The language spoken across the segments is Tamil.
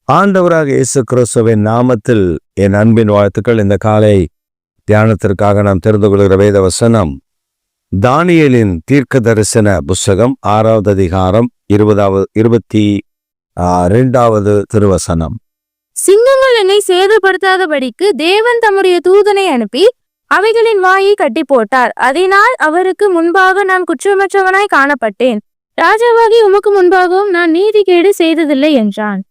ஆண்டவராக இயேசு கிறிஸ்துவின் நாமத்தில் என் அன்பின் வாழ்த்துக்கள். இந்த காலை தியானத்திற்காக நாம் தெரிந்து கொள்கிற வேத வசனம் தானியேலின் தீர்க்க தரிசன புஸ்தகம் 6வது அதிகாரம் 22வது திருவசனம். சிங்கங்கள் என்னை சேதப்படுத்தாதபடிக்கு தேவன் தம்முடைய தூதனை அனுப்பி அவைகளின் வாயை கட்டி போட்டார். அதனால் அவருக்கு முன்பாக நான் குற்றமற்றவனாய் காணப்பட்டேன். ராஜாவாகி உமக்கு முன்பாகவும் நான் நீதிகேடு செய்ததில்லை என்றான்.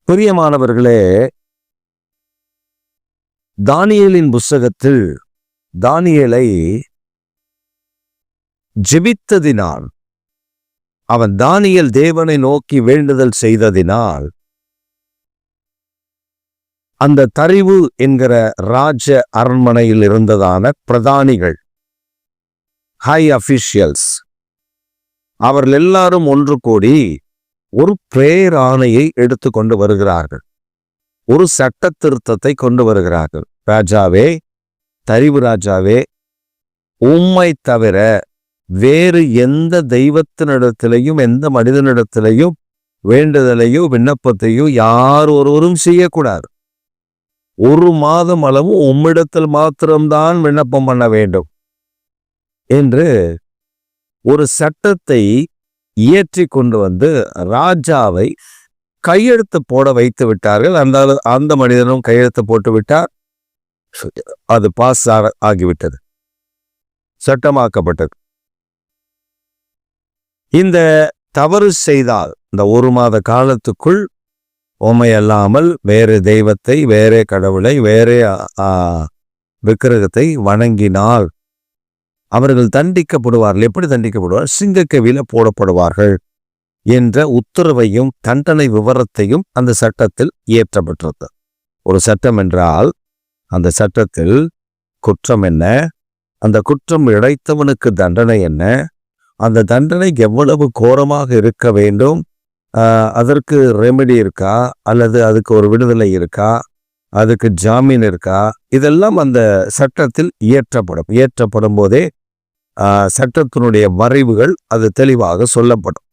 பிரியமானவர்களே, தானியேலின் புஸ்தகத்தில் தானியேலை ஜெபித்ததினால், அவன் தானியேல் தேவனை நோக்கி வேண்டுதல் செய்ததினால், அந்த தரிவு என்கிற ராஜ அரண்மனையில் இருந்ததான பிரதானிகள், ஹை அபிஷியல்ஸ், அவர்கள் எல்லாரும் ஒன்று கூடி ஒரு பிரேயர் ஆணையை எடுத்து கொண்டு வருகிறார்கள். ஒரு சட்ட திருத்தத்தை கொண்டு வருகிறார்கள். ராஜாவே, தரிவு ராஜாவே, உம்மை தவிர வேறு எந்த தெய்வத்தினிடத்திலையும் எந்த மனிதனிடத்திலையும் வேண்டுதலையோ விண்ணப்பத்தையோ யார் ஒருவரும் செய்யக்கூடாது. 1 மாதம் அளவு உம்மிடத்தில் மாத்திரம்தான் விண்ணப்பம் பண்ண வேண்டும் என்று ஒரு சட்டத்தை இயற்றி கொண்டு வந்து ராஜாவை கையெழுத்து போட வைத்து விட்டார்கள். அந்த மனிதனும் கையெழுத்து போட்டு விட்டார். அது பாஸ் ஆகிவிட்டது, சட்டமாக்கப்பட்டது. இந்த தவறு செய்தால் இந்த 1 மாத காலத்துக்குள் உம்மை அல்லாமல் வேறு தெய்வத்தை, வேறே கடவுளை, வேறே விக்கிரகத்தை வணங்கினால் அவர்கள் தண்டிக்கப்படுவார்கள். எப்படி தண்டிக்கப்படுவார்கள்? சிங்கக்கவியில போடப்படுவார்கள் என்ற உத்தரவையும் தண்டனை விவரத்தையும் அந்த சட்டத்தில் இயற்றப்பட்டிருந்தது. ஒரு சட்டம் என்றால் அந்த சட்டத்தில் குற்றம் என்ன, அந்த குற்றம் இழைத்தவனுக்கு தண்டனை என்ன, அந்த தண்டனை எவ்வளவு கோரமாக இருக்க வேண்டும், அதற்கு ரெமெடி இருக்கா அல்லது அதுக்கு ஒரு விடுதலை இருக்கா, அதுக்கு ஜாமீன் இருக்கா, இதெல்லாம் அந்த சட்டத்தில் இயற்றப்படும் போதே சட்டத்தினுடைய வரைவுகள் அது தெளிவாக சொல்லப்படும்.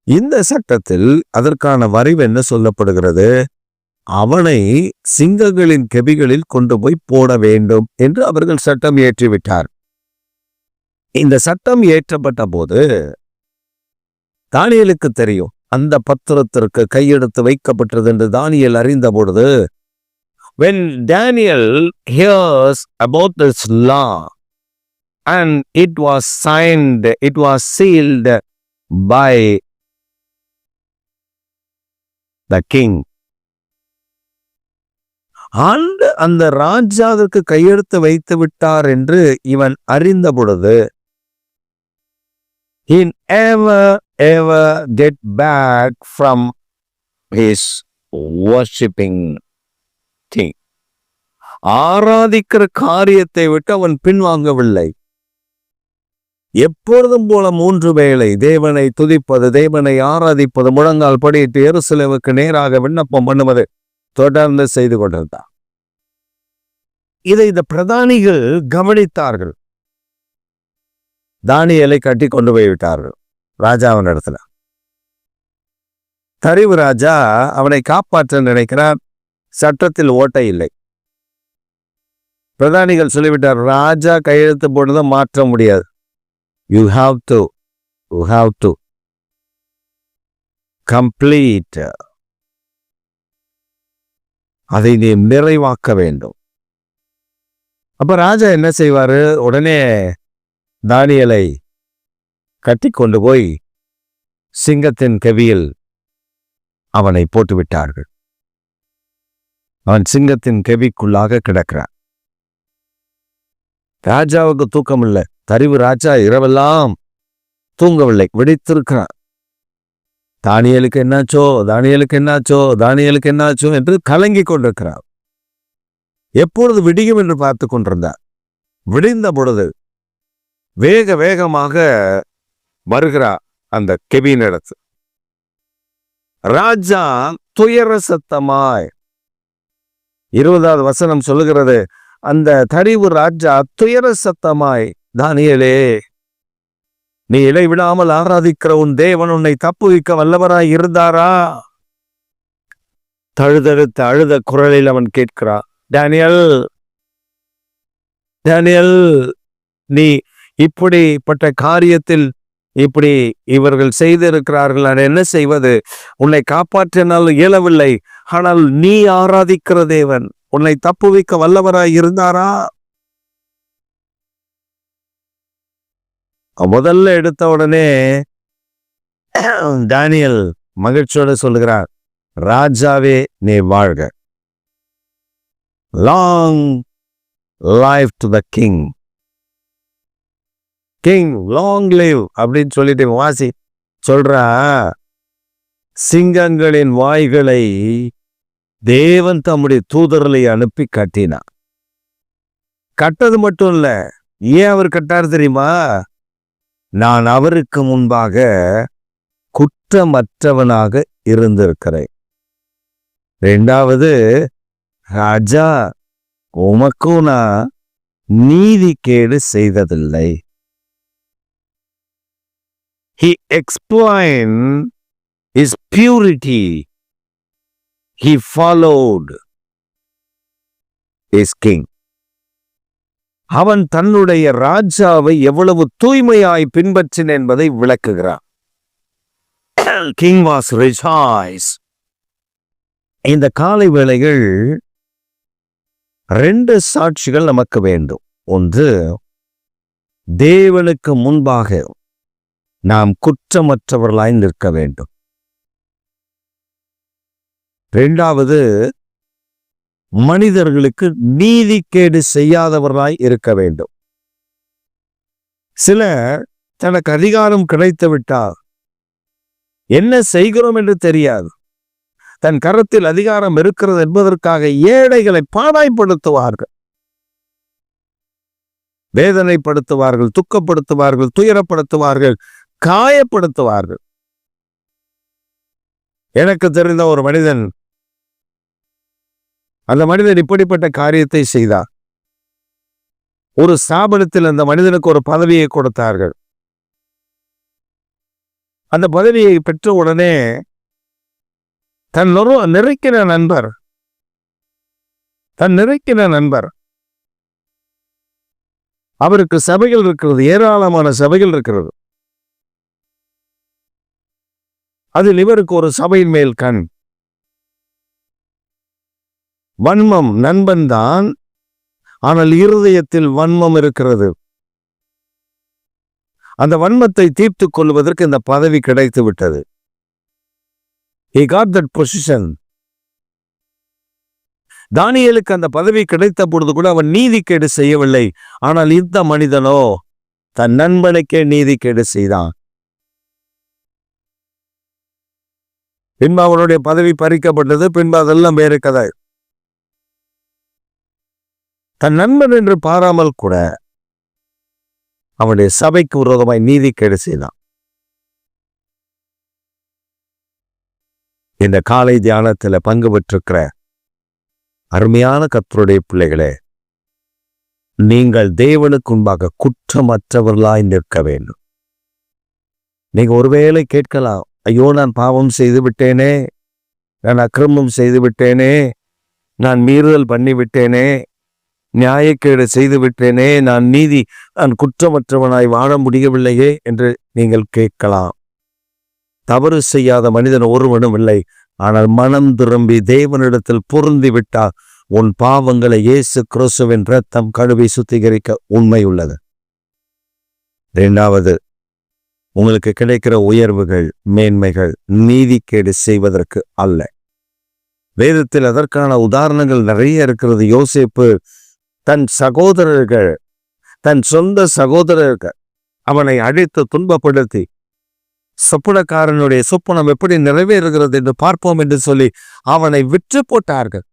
இந்த சட்டத்தில் அதற்கான வரைவு என்ன சொல்லப்படுகிறது? அவனை சிங்கங்களின் கெபிகளில் கொண்டு போய் போட வேண்டும் என்று அவர்கள் சட்டம் இயற்றிவிட்டார். இந்த சட்டம் இயற்றப்பட்ட போது தானியேலுக்கு தெரியும் அந்த பத்திரத்திற்கு கையெழுத்து வைக்கப்பட்டது என்று தானியேல் அறிந்த பொழுது, when Daniel hears about this law and it was signed, it was sealed by the king, அந்த ராஜாவிற்கு கையெழுத்து வைத்து விட்டார் என்று இவன் அறிந்த பொழுது, he ever get back from his worshipping thing. ஆராதிக்கிற காரியத்தை விட்டு அவன் பின்வாங்கவில்லை. எப்பொழுதும் போல 3 வேளை தேவனை துதிப்பது, தேவனை ஆராதிப்பது, முழங்கால் படியிட்டு எருசலேமுக்கு நேராக விண்ணப்பம் பண்ணுவது தொடர்ந்து செய்து கொண்டிருந்தார். இதை இந்த பிரதானிகள் கவனித்தார்கள். தானியேலை கட்டி கொண்டு போய்விட்டார்கள் ராஜாவின் இடத்துல. தரிவு ராஜா அவனை காப்பாற்ற நினைக்கிறார். சட்டத்தில் ஓட்டை இல்லை. பிரதானிகள் சொல்லிவிட்டார், ராஜா கையெழுத்து போட்டதை மாற்ற முடியாது. You have to complete, அதை நீ நிறைவாக்க வேண்டும். அப்ப ராஜா என்ன செய்வாரு? உடனே தானியேலை கட்டி கொண்டு போய் சிங்கத்தின் கெபியில் அவனை போட்டு விட்டார்கள். அவன் சிங்கத்தின் கெபிக்குள்ளாக கிடக்கிறான். ராஜாவுக்கு தூக்கம் இல்லை. தரிவு ராஜா இரவெல்லாம் தூங்கவில்லை, விழித்திருக்கிறான். தானியேலுக்கு என்னாச்சோ, தானியேலுக்கு என்னாச்சோ, தானியேலுக்கு என்னாச்சோ என்று கலங்கி கொண்டிருக்கிறார். எப்பொழுது விடியும் என்று பார்த்து கொண்டிருந்தார். விடிந்த பொழுது வேகமாக வருகிறார் அந்த கெபியின் இடத்து. ராஜா துயர சத்தமாய், 20வது வசனம் சொல்லுகிறது, அந்த தரிவு ராஜா துயர சத்தமாய், தானியேலே, நீ இடைவிடாமல் ஆராதிக்கிற உன் தேவன் உன்னை தப்புவிக்க வல்லவராய் இருந்தாரா? தழுதழுத்த அழுத குரலில் அவன் கேட்கிறான், டேனியல், டேனியல், நீ இப்படிப்பட்ட காரியத்தில் இப்படி இவர்கள் செய்திருக்கிறார்கள், நான் என்ன செய்வது? உன்னை காப்பாற்றினால் இயலவில்லை. ஆனால் நீ ஆராதிக்கிற தேவன் உன்னை தப்புவிக்க வல்லவராய் இருந்தாரா? முதல்ல எடுத்த உடனே டேனியல் மகிழ்ச்சியோட சொல்லுகிறார், ராஜாவே நீ வாழ்க, long life to the king, king long live அப்படின்னு சொல்லிட்டு வாசி சொல்றா. சிங்கங்களின் வாய்களை தேவன் தம்முடைய தூதர்களை அனுப்பி கட்டினார். கட்டது மட்டும் இல்ல, ஏன் அவர் கட்டார் தெரியுமா? நான் அவருக்கு முன்பாக குற்றமற்றவனாக இருந்திருக்கிறேன். இரண்டாவது, ராஜா உமக்கும் நான் நீதிகேடு செய்ததில்லை. He explained his purity. He followed his king. அவன் தன்னுடைய ராஜாவை எவ்வளவு தூய்மையாய் பின்பற்றின என்பதை விளக்குகிறான். King was rejoiced. இந்த காலை வேளைகள் 2 சாட்சிகள் நமக்கு வேண்டும். ஒன்று, தேவனுக்கு முன்பாக நாம் குற்றமற்றவர்களாய் நிற்க வேண்டும். இரண்டாவது, மனிதர்களுக்கு நீதிகேடு செய்யாதவர்களாய் இருக்க வேண்டும். சிலர் தனக்கு அதிகாரம் கிடைத்து விட்டால் என்ன செய்கிறோம் என்று தெரியாது. தன் கரத்தில் அதிகாரம் இருக்கிறது என்பதற்காக ஏழைகளை பாடாய்படுத்துவார்கள், வேதனைப்படுத்துவார்கள், துக்கப்படுத்துவார்கள், துயரப்படுத்துவார்கள், காயப்படுத்துவார்கள். எனக்கு தெரிந்த ஒரு மனிதன், அந்த மனிதன் இப்படிப்பட்ட காரியத்தை செய்தார். ஒரு ஸ்தாபனத்தில் அந்த மனிதனுக்கு ஒரு பதவியை கொடுத்தார்கள். அந்த பதவியை பெற்ற உடனே தன் நிறைக்கிற நண்பர் அவருக்கு சபைகள் இருக்கிறது, ஏராளமான சபைகள் இருக்கிறது. அதில் இவருக்கு ஒரு சபையின் மேல் கண். வன்மம் நண்பன் தான், ஆனால் இருதயத்தில் வன்மம் இருக்கிறது. அந்த வன்மத்தை தீர்த்துக் கொள்வதற்கு இந்த பதவி கிடைத்து விட்டது. He got that position. தானியேலுக்கு அந்த பதவி கிடைத்த பொழுது கூட அவன் நீதிகேடு செய்யவில்லை. ஆனால் இந்த மனிதனோ தன் நண்பனுக்கே நீதிகேடு செய்தான். பின்பு அவனுடைய பதவி பறிக்கப்பட்டது. பின்பு அதெல்லாம் வேறு கதை. தன் நண்பன் என்று பாராமல் கூட அவனுடைய சபைக்கு விரோதமாய் நீதிகேடு செய்தான். இந்த காலை தியானத்துல பங்கு பெற்றிருக்கிற அருமையான கர்த்தருடைய பிள்ளைகளே, நீங்கள் தேவனுக்கு முன்பாக குற்றமற்றவர்களாய் நிற்க வேண்டும். நீங்க ஒருவேளை கேட்கலாம், ஐயோ நான் பாவம் செய்து விட்டேனே, நான் அக்கிரமம் செய்து விட்டேனே, நான் மீறுதல் பண்ணி விட்டேனே, நியாயக்கேடு செய்து விட்டேனே, நான் குற்றமற்றவனாய் வாழ முடியவில்லையே என்று நீங்கள் கேட்கலாம். தவறு செய்யாத மனிதன் ஒருவனும் இல்லை. ஆனால் மனம் திரும்பி தேவனிடத்தில் பொருந்தி விட்டால் உன் பாவங்களை இயேசு கிறிஸ்துவின் இரத்தம் கழுவி சுத்திகரிக்க உண்மை உள்ளது. இரண்டாவது, உங்களுக்கு கிடைக்கிற உயர்வுகள், மேன்மைகள் நீதிகேடு செய்வதற்கு அல்ல. வேதத்தில் அதற்கான உதாரணங்கள் நிறைய இருக்கிறது. யோசேப்பு தன் சொந்த சகோதரர்கள் அவனை அழைத்து துன்பப்படுத்தி சொப்பனக்காரனுடைய சொப்பனம் எப்படி நிறைவேறுகிறது என்று பார்ப்போம் என்று சொல்லி அவனை விற்று போட்டார்கள்.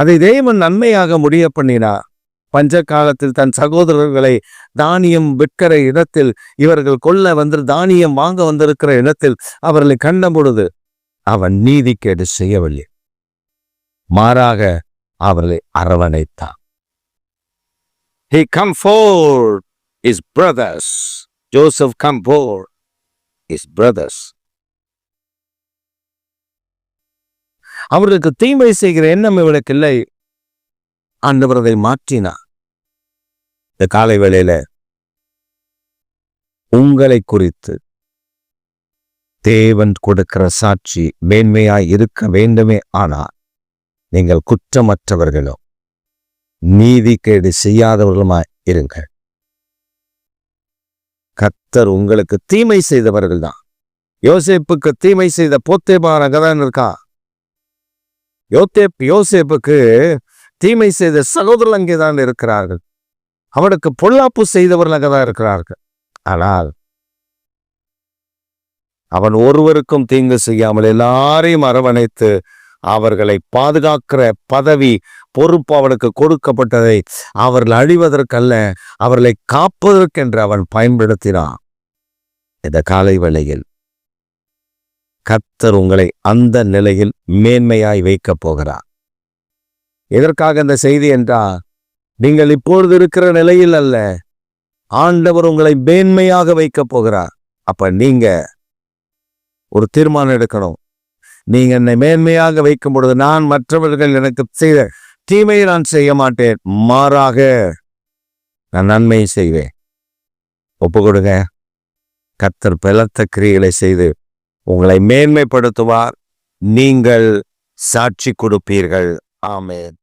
அதை தேவன் நன்மையாக முடிய பண்ணினார். பஞ்ச காலத்தில் தன் சகோதரர்களை தானியம் விற்கிற இடத்தில், இவர்கள் கொல்ல வந்து தானியம் வாங்க வந்திருக்கிற இடத்தில் அவர்களை கண்ட பொழுது அவன் நீதிகேடு செய்யவில்லை, மாறாக அவர்களை அரவணைத்தான். He comforted his brothers. Joseph comforted his brothers. அவர்களுக்கு தீமை செய்கிற எண்ணம் இவளுக்கு இல்லை. ஆண்டவர் அதை மாற்றினார். இந்த காலை வேளையில உங்களை குறித்து தேவன் கொடுக்கிற சாட்சி மேன்மையாய் இருக்க வேண்டுமே. ஆனால் நீங்கள் குற்றமற்றவர்களும் நீதிகேடு செய்யாதவர்களுமாய் இருங்கள். கர்த்தர் உங்களுக்கு தீமை செய்தவர்கள் தான். யோசேப்புக்கு தீமை செய்த போத்தேபார் அங்கதான் இருக்கா. யோசேப்புக்கு தீமை செய்த சகோதரர்கள் அங்கேதான் இருக்கிறார்கள். அவனுக்கு பொல்லாப்பு செய்தவர்கள் அங்கதான் இருக்கிறார்கள். ஆனால் அவன் ஒருவருக்கும் தீங்கு செய்யாமல் எல்லாரையும் அரவணைத்து அவர்களை பாதுகாக்கிற பதவி பொறுப்பு அவனுக்கு கொடுக்கப்பட்டதை அவர்கள் அழிவதற்கல்ல, அவர்களை காப்பதற்கென்று அவன் பயன்படுத்தினான். இந்த காலை வேளையில் கர்த்தர் உங்களை அந்த நிலையில் மேன்மையாய் வைக்கப் போகிறார். எதற்காக இந்த செய்தி என்றால், நீங்கள் இப்பொழுது இருக்கிற நிலையில் அல்ல, ஆண்டவர் உங்களை மேன்மையாக வைக்கப் போகிறார். அப்ப நீங்க ஒரு தீர்மானம் எடுக்கணும். நீங்க என்னை மேன்மையாக வைக்கும் பொழுது நான் மற்றவர்கள் எனக்கு செய்த தீமையை நான் செய்ய மாட்டேன், மாறாக நான் நன்மையை செய்வேன். ஒப்பு கொடுங்க. கர்த்தர் பலத்த கிரியைகளை செய்து உங்களை மேன்மைப்படுத்துவார். நீங்கள் சாட்சி கொடுப்பீர்கள். ஆமென்.